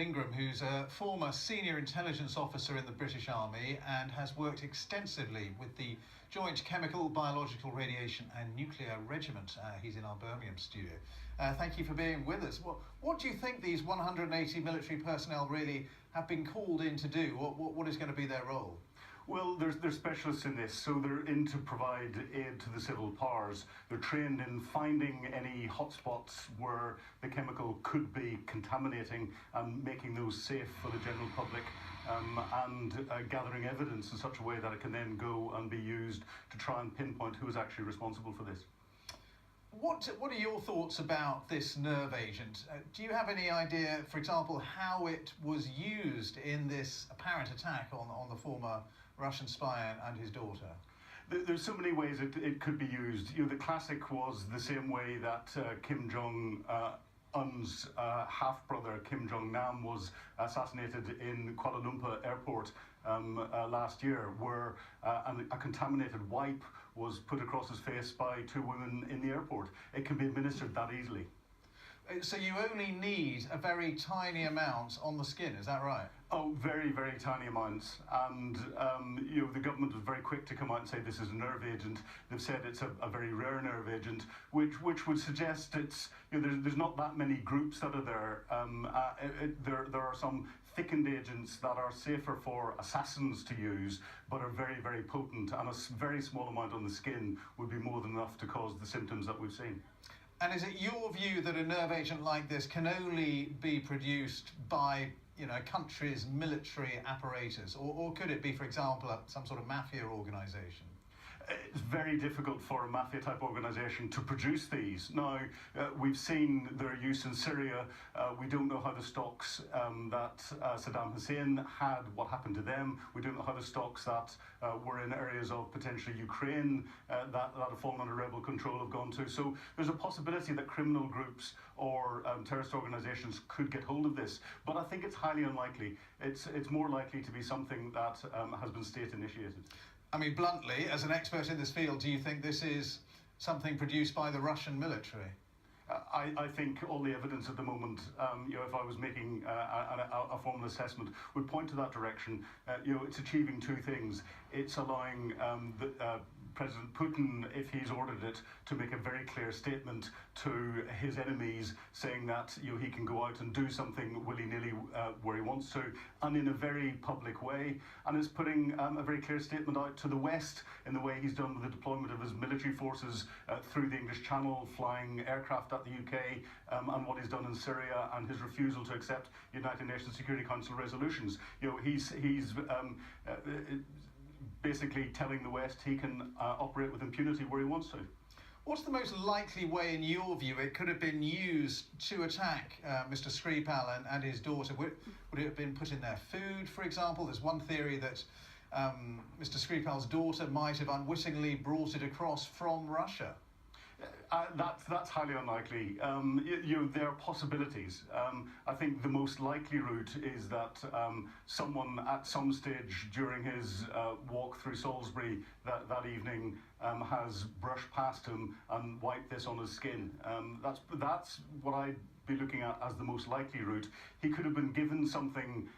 Ingram, who's a former senior intelligence officer in the British Army and has worked extensively with the Joint Chemical, Biological, Radiation and Nuclear Regiment. He's in our Birmingham studio. Thank you for being with us. What do you think these 180 military personnel really have been called in to do? What is going to be their role? Well, they're specialists in this, so they're in to provide aid to the civil powers. They're trained in finding any hotspots where the chemical could be contaminating and making those safe for the general public, and gathering evidence in such a way that it can then go and be used to try and pinpoint who is actually responsible for this. What are your thoughts about this nerve agent? Do you have any idea, for example, how it was used in this apparent attack on the former Russian spy and his daughter? There's so many ways it could be used. The classic was the same way that Kim Jong-un's half-brother Kim Jong-nam was assassinated in Kuala Lumpur airport last year, where a contaminated wipe was put across his face by two women in the airport. It can be administered that easily. So you only need a very tiny amount on the skin, is that right? Oh, very, very tiny amounts. And the government was very quick to come out and say this is a nerve agent. They've said it's a very rare nerve agent, which would suggest it's there's not that many groups that are there. There are some thickened agents that are safer for assassins to use, but are very, very potent, and a very small amount on the skin would be more than enough to cause the symptoms that we've seen. And is it your view that a nerve agent like this can only be produced by a country's military apparatus, or could it be, for example, some sort of mafia organisation? It's very difficult for a mafia-type organisation to produce these. Now, we've seen their use in Syria. We don't know how the stocks that Saddam Hussein had, what happened to them. We don't know how the stocks that were in areas of potentially Ukraine that have fallen under rebel control have gone to. So there's a possibility that criminal groups or terrorist organisations could get hold of this. But I think it's highly unlikely. It's more likely to be something that has been state-initiated. I mean, bluntly, as an expert in this field, do you think this is something produced by the Russian military? I think all the evidence at the moment, if I was making a formal assessment, would point to that direction. It's achieving two things. It's allowing President Putin, if he's ordered it, to make a very clear statement to his enemies, saying that he can go out and do something willy-nilly where he wants to, and in a very public way. And it's putting a very clear statement out to the West in the way he's done with the deployment of his military forces through the English Channel, flying aircraft at the UK, and what he's done in Syria, and his refusal to accept United Nations Security Council resolutions. He's basically telling the West he can operate with impunity where he wants to. What's the most likely way, in your view, it could have been used to attack Mr. Skripal and his daughter? Would it have been put in their food, for example? There's one theory that Mr. Skripal's daughter might have unwittingly brought it across from Russia. That's highly unlikely. There are possibilities. I think the most likely route is that someone at some stage during his walk through Salisbury that evening has brushed past him and wiped this on his skin. That's what I'd be looking at as the most likely route. He could have been given something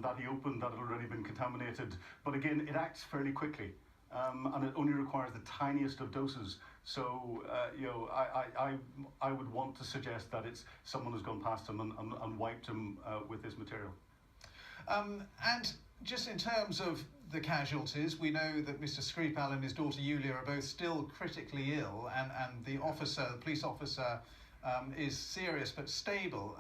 that he opened that had already been contaminated, but again, it acts fairly quickly. And it only requires the tiniest of doses. So, I would want to suggest that it's someone who's gone past him and wiped him with this material. And just in terms of the casualties, we know that Mr. Skripal and his daughter Yulia are both still critically ill, and the police officer, is serious but stable.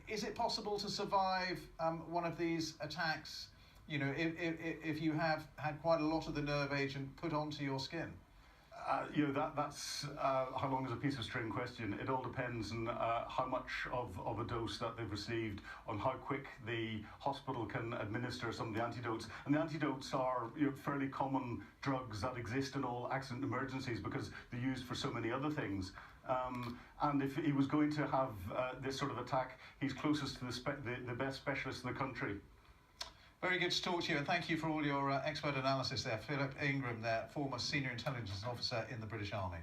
Is it possible to survive one of these attacks? If you have had quite a lot of the nerve agent put onto your skin? That's how long is a piece of string question. It all depends on how much of a dose that they've received, on how quick the hospital can administer some of the antidotes. And the antidotes are fairly common drugs that exist in all accident emergencies because they're used for so many other things. And if he was going to have this sort of attack, he's closest to the best specialist in the country. Very good to talk to you, and thank you for all your expert analysis there. Philip Ingram there, former senior intelligence officer in the British Army.